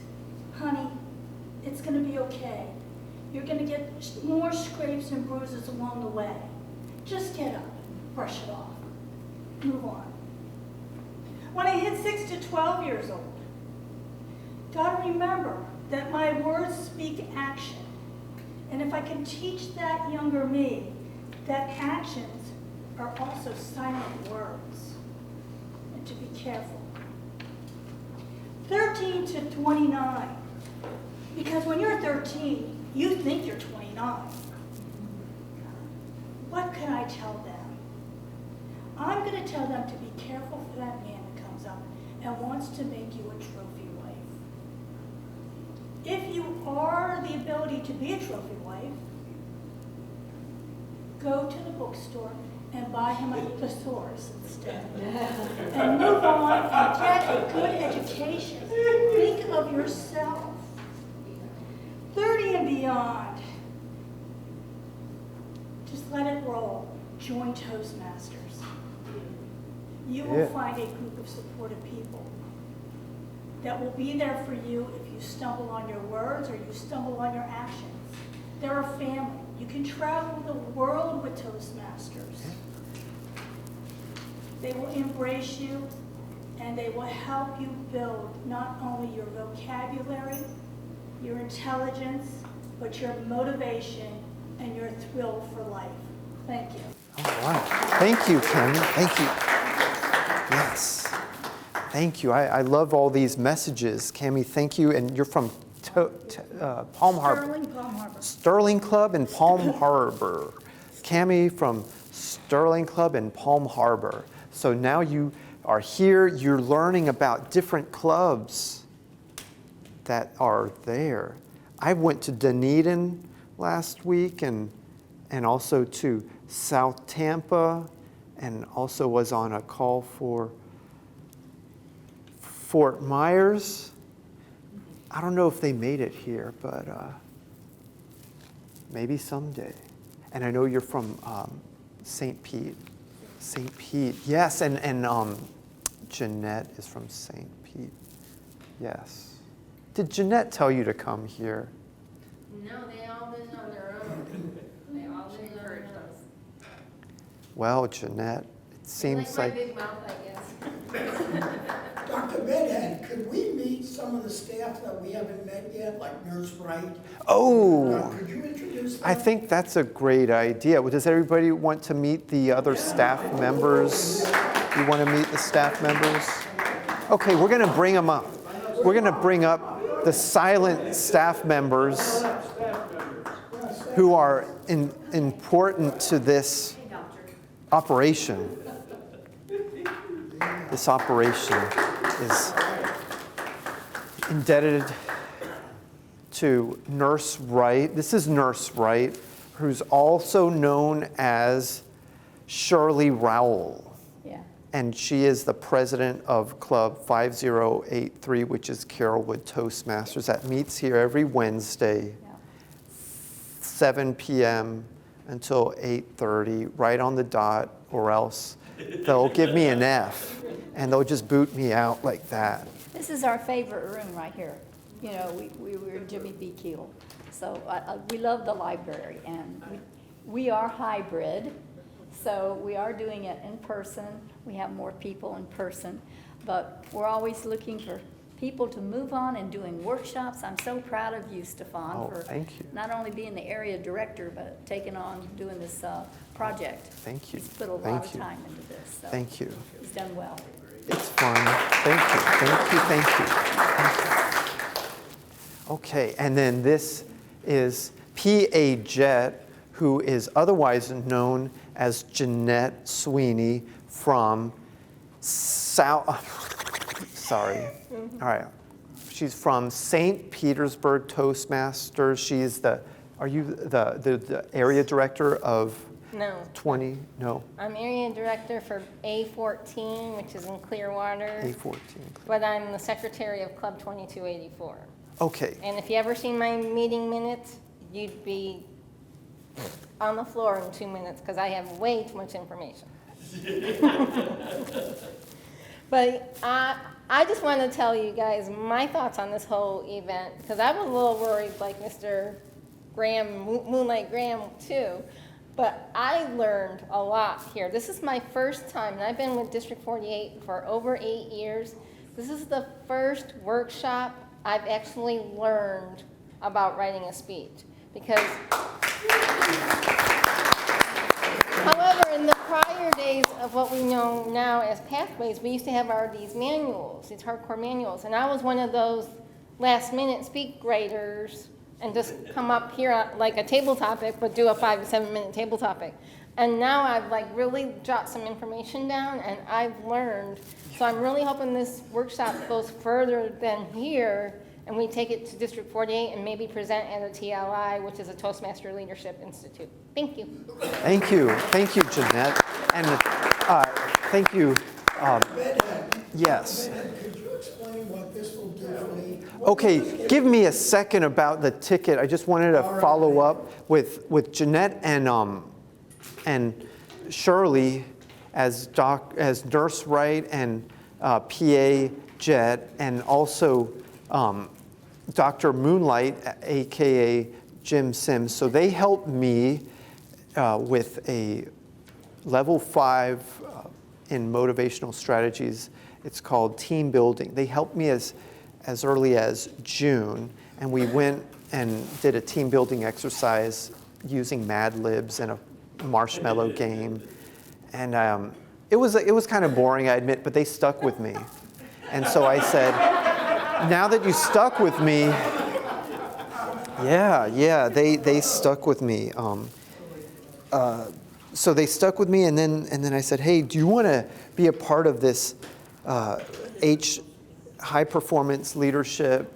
Honey, it's going to be okay. You're going to get more scrapes and bruises along the way. Just get up, brush it off, move on. When I hit 6 to 12 years old, gotta remember that my words speak action. And if I can teach that younger me that actions are also silent words, and to be careful. 13 to 29, because when you're 13, you think you're 29. What can I tell them? I'm going to tell them to be careful for that man that comes up and wants to make you a trophy wife. If you are the ability to be a trophy wife, go to the bookstore and buy him a thesaurus instead. And move on and get a good education. Think of yourself. 30 and beyond. Just let it roll. Join Toastmasters. You will find a group of supportive people that will be there for you if you stumble on your words or you stumble on your actions. They're a family. You can travel the world with Toastmasters. They will embrace you and they will help you build not only your vocabulary, your intelligence, but your motivation and your thrill for life. Thank you. All right. Thank you, Kim. Thank you. Yes. Thank you. I love all these messages. Cami, thank you. And you're from Palm Harbor. Sterling, Palm Harbor. Sterling Club in Palm Harbor. Cami from Sterling Club in Palm Harbor. So now you are here, you're learning about different clubs that are there. I went to Dunedin last week and also to South Tampa, and also was on a call for Fort Myers. I don't know if they made it here, but maybe someday. And I know you're from St. Pete. St. Pete, yes, and Jeanette is from St. Pete. Yes. Did Jeanette tell you to come here? No, they all did on their own. They all did encourage us. Well, Jeanette, it seems like... my big mouth, I guess. Dr. Bedhed, could we meet some of the staff that we haven't met yet, like Nurse Wright? Oh! Could you introduce them? I think that's a great idea. Does everybody want to meet the other staff members? You want to meet the staff members? Okay, we're going to bring them up. We're going to bring up the silent staff members who are important to this operation. This operation is indebted to Nurse Wright. This is Nurse Wright, who's also known as Shirley Rowell. Yeah. And she is the president of Club 5083, which is Carrollwood Toastmasters. That meets here every Wednesday, 7 p.m. until 8:30, right on the dot, or else they'll give me an F, and they'll just boot me out like that. This is our favorite room right here. You know, we were Jimmy B. Keel. So we love the library, and we are hybrid. So we are doing it in person. We have more people in person, but we're always looking for people to move on and doing workshops. I'm so proud of you, Stephan, for thank you. not only being the area director, but taking on doing this project. Thank you. He's put a lot of time into this. So Thank you. he's done well. It's fun. Thank you, thank you, thank you. Thank you. Okay, and then this is P.A. Jett, who is otherwise known as Jeanette Sweeney from all right. She's from St. Petersburg Toastmasters. She's are you the area director of No. 20? No, I'm area director for A14, which is in Clearwater. A14. But I'm the secretary of Club 2284. Okay. And if you ever seen my meeting minutes, you'd be on the floor in 2 minutes because I have way too much information. But I just want to tell you guys my thoughts on this whole event, because I was a little worried, like Mr. Graham, Moonlight Graham too, but I learned a lot here. This is my first time, and I've been with District 48 for over 8 years. This is the first workshop I've actually learned about writing a speech, because however, in the prior days of what we know now as pathways, we used to have these manuals, these hardcore manuals, and I was one of those last-minute speak writers and just come up here like a table topic, but do a 5 to 7 minute table topic. And now I've like really jot some information down, and I've learned. So I'm really hoping this workshop goes further than here and we take it to District 48 and maybe present at a TLI, which is a Toastmaster Leadership Institute. Thank you. Thank you, Jeanette, and thank you. Yes. Could you explain what this will do for me? Okay, give me a second about the ticket. I just wanted to follow up with Jeanette and Shirley as Nurse Wright and PA Jet, and also Dr. Moonlight, A.K.A. Jim Sims. So they helped me with a level 5 in motivational strategies. It's called team building. They helped me as early as June, and we went and did a team building exercise using Mad Libs and a marshmallow game. And it was kind of boring, I admit, but they stuck with me. And so I said, now that you stuck with me, they stuck with me. So they stuck with me, and then I said, hey, do you want to be a part of this high performance leadership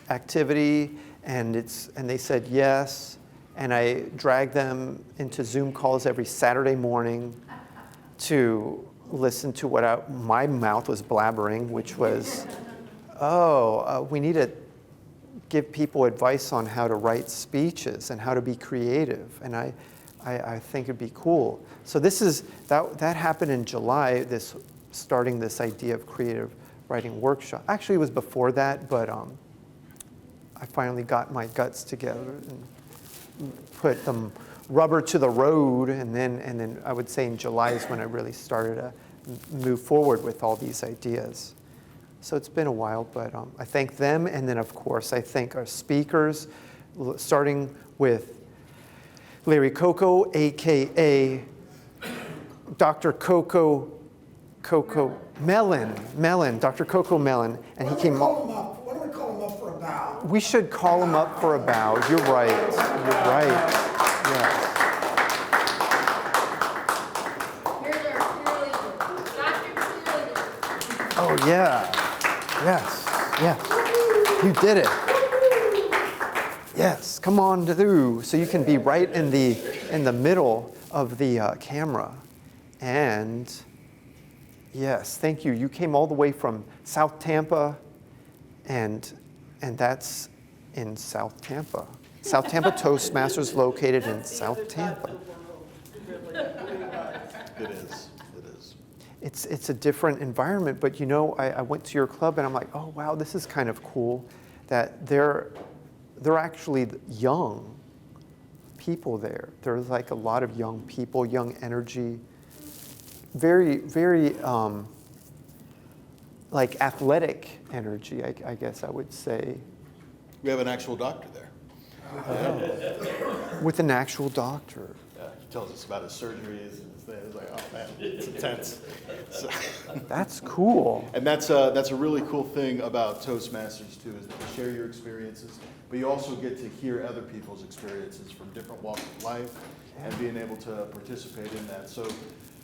activity? And they said yes. And I dragged them into Zoom calls every Saturday morning to listen to what my mouth was blabbering, which was, we need to give people advice on how to write speeches and how to be creative. And I think it'd be cool. So that happened in July, starting this idea of creative writing workshop. Actually, it was before that, but I finally got my guts together and put them rubber to the road, and then I would say in July is when I really started to move forward with all these ideas. So it's been a while, but I thank them, and then of course I thank our speakers, starting with Larry Coco, A.K.A. Dr. Coco Mellon, Dr. Coco Mellon, and he came up. What do we call him up for a bow? We should call him up for a bow. You're right. Yeah. Here's our cheerleader, Dr. Cheerleader. Oh yeah. Yes. You did it. Yes. Come on through, so you can be right in the middle of the camera. And yes, thank you. You came all the way from South Tampa, and that's in South Tampa. South Tampa Toastmasters located in South Tampa. It is. It's a different environment, but I went to your club and I'm like, oh wow, this is kind of cool that they're actually young people there. There's like a lot of young people, young energy, very, very like athletic energy, I guess I would say. We have an actual doctor there. With an actual doctor. Yeah, he tells us about his surgeries and his things. It's like, oh man, it's intense. So, that's cool. And that's a really cool thing about Toastmasters too, is that you share your experiences, but you also get to hear other people's experiences from different walks of life and being able to participate in that. So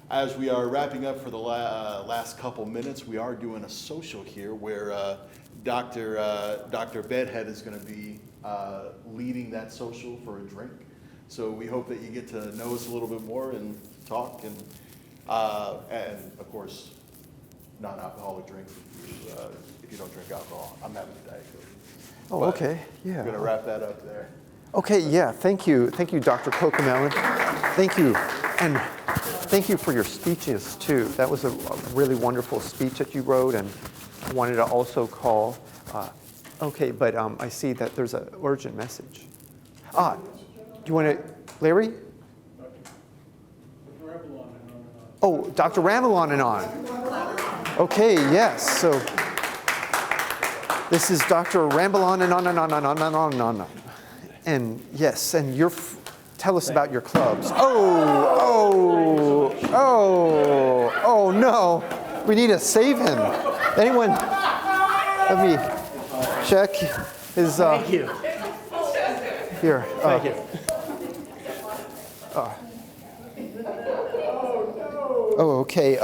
as we are wrapping up for the last couple minutes, we are doing a social here where Dr. Bedhed is going to be leading that social for a drink. So we hope that you get to know us a little bit more and talk, and of course, non-alcoholic drink if you don't drink alcohol. I'm having a Diet Coke. Oh, But okay, yeah. We're going to wrap that up there. Okay, yeah, thank you, Dr. Cocomelon. Thank you, and thank you for your speeches too. That was a really wonderful speech that you wrote, and I wanted to also call. Okay, but I see that there's an urgent message. Do you want to, Larry? Oh, Dr. Ramelon and on. Okay, yes. So this is Dr. Ramelon and on. And yes, and tell us about your clubs. Oh no. We need to save him. Anyone? Let me check his. Thank you. Here. Thank you. Oh, okay.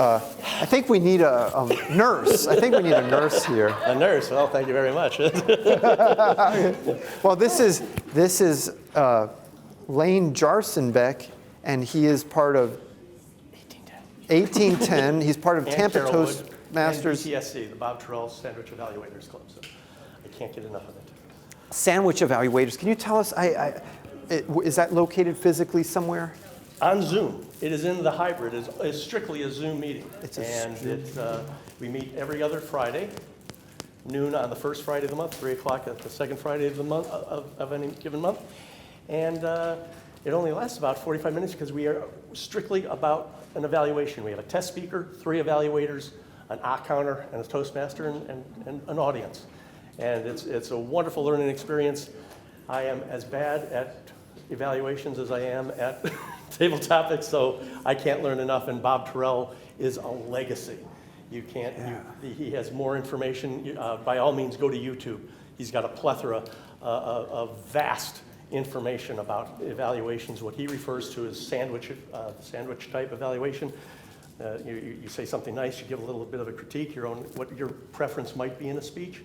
I think we need a nurse. I think we need a nurse here. A nurse, well, thank you very much. Well, this is Lane Jarsenbeck, and he is part of 1810. He's part of And Tampa Carol Wood, Toastmasters. And BTSC, the Bob Terrell Sandwich Evaluators Club. So I can't get enough of it. Sandwich Evaluators. Can you tell us, is that located physically somewhere? On Zoom. It is in the hybrid. It's strictly a Zoom meeting. We meet every other Friday, noon on the first Friday of the month, 3 o'clock at the second Friday of the month of any given month. And it only lasts about 45 minutes because we are strictly about an evaluation. We have a test speaker, 3 evaluators, an counter, and a Toastmaster, and an audience. And it's a wonderful learning experience. I am as bad at evaluations as I am at table topics, so I can't learn enough, and Bob Terrell is a legacy. You can't, he has more information. By all means, go to YouTube. He's got a plethora of vast information about evaluations, what he refers to as sandwich type evaluation. You say something nice, you give a little bit of a critique, what your preference might be in a speech,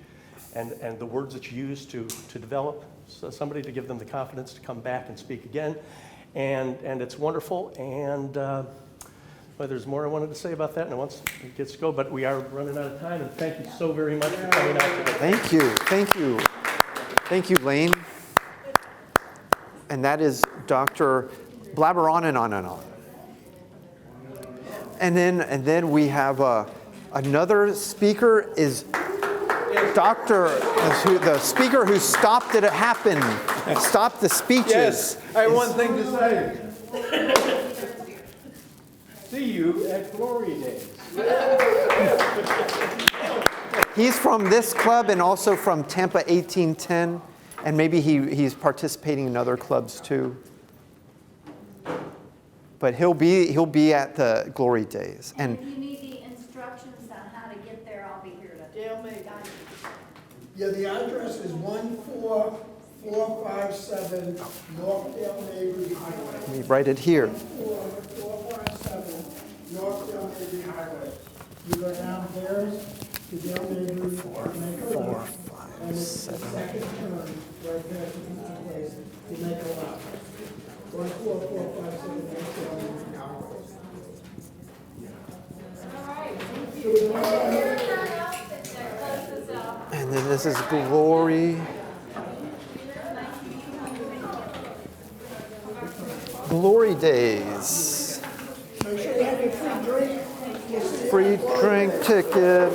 and the words that you use to develop somebody, to give them the confidence to come back and speak again. And it's wonderful, and well, there's more I wanted to say about that, and once it gets to go, but we are running out of time, and thank you so very much for coming out today. Thank you, thank you. Thank you, Lane. And that is Dr. Blabber on and on and on. And then we have another speaker is the speaker who stopped it happen, stopped the speeches. Yes, I have one thing to say. See you at Glory Days. He's from this club and also from Tampa 1810, and maybe he's participating in other clubs too. But he'll be at the Glory Days. And if you need the instructions on how to get there, I'll be here to guide you. Yeah, the address is 14457 Northdale Navy Highway. Let me write it here. 14457 Northdale Navy Highway. You go downstairs to Dale Navy, make a left, and it's the second turn right there to the place. You make a left. 14457 Northdale Navy Highway. And then this is Glory. Glory Days. Make sure you have your free drink. Free drink ticket.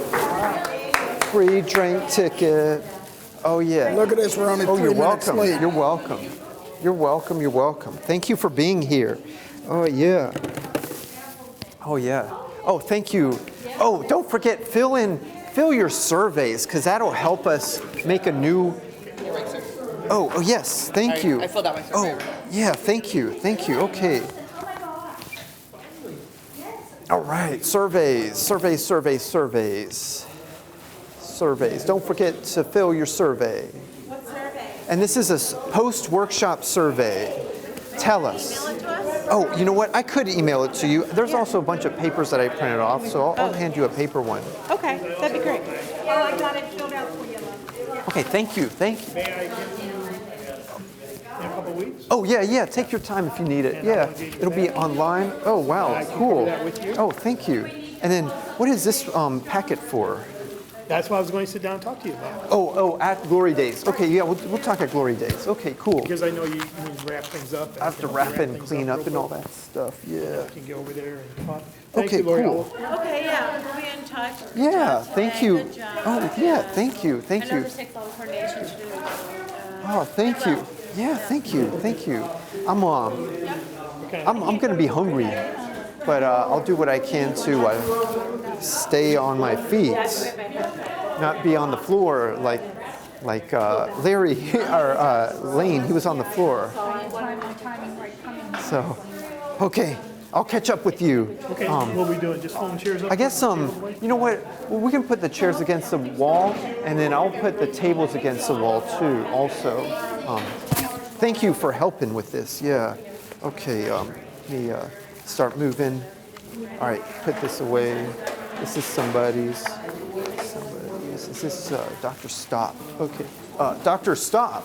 Free drink ticket. Oh, yeah. Look at this, we're only 3 you're minutes welcome. late. You're welcome. You're welcome. You're welcome. Thank you for being here. Oh, yeah. Oh, yeah. Oh, thank you. Oh, don't forget, fill your surveys, because that'll help us make a new. Oh, yes. Thank you. I filled out my survey. Oh, yeah. Thank you. Thank you. Okay. All right. Surveys. Don't forget to fill your survey. What survey? And this is a post-workshop survey. Tell us. Email it to us? Oh, you know what? I could email it to you. There's also a bunch of papers that I printed off, so I'll hand you a paper one. Okay, that'd be great. Oh, I got it filled out for you, love. Okay, thank you. May I give you in a couple of weeks? Oh, yeah. Take your time if you need it. Yeah, it'll be online. Oh, wow, cool. Oh, thank you. And then, what is this packet for? That's what I was going to sit down and talk to you about. Oh, at Glory Days. Okay, yeah, we'll talk at Glory Days. Okay, cool. Because I know you wrap things up. I have to wrap and clean up and all that stuff. Yeah. You can go over there and talk. Thank Okay, you, Lori. cool. Okay, yeah, we'll be in touch. Yeah, thank you. Good job. Oh, yeah, thank you. I know this takes all the coordination to do. Oh, thank you. Yeah, thank you. I'm going to be hungry, but I'll do what I can to stay on my feet, not be on the floor like Larry or Lane. He was on the floor. So, okay, I'll catch up with you. Okay, what are we doing? Just holding chairs up? I guess you know what? Well, we can put the chairs against the wall, and then I'll put the tables against the wall too. Also, thank you for helping with this. Yeah. Okay. Let me start moving. All right. Put this away. This is somebody's. Is this Dr. Stop? Okay. Dr. Stop.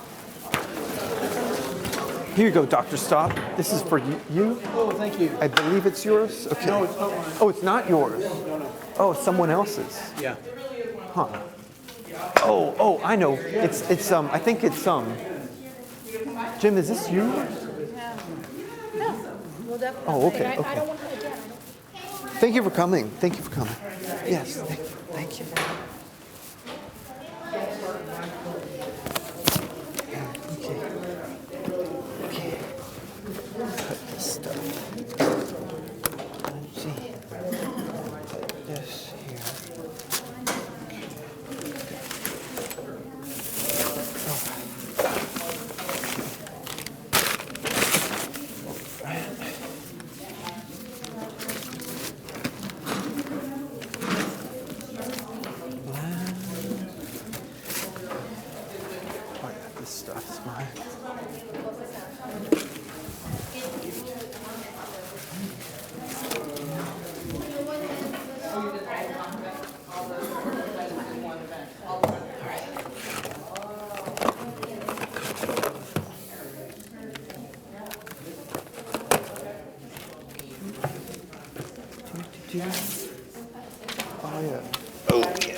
Here you go, Dr. Stop. This is for you. Oh, thank you. I believe it's yours. Okay. No, it's not mine. Oh, it's not yours. No. Oh, it's someone else's. Yeah. Huh. Oh, I know. It's I think it's Jim, is this you? No, we'll definitely. Oh, okay, I okay. don't want to, again, Thank you for coming. Thank you for coming. Yes, thank you. Okay. Cut this stuff. Let's see. Put this here. Oh yeah, this stuff's mine. Oh yeah. Oh yeah. Okay.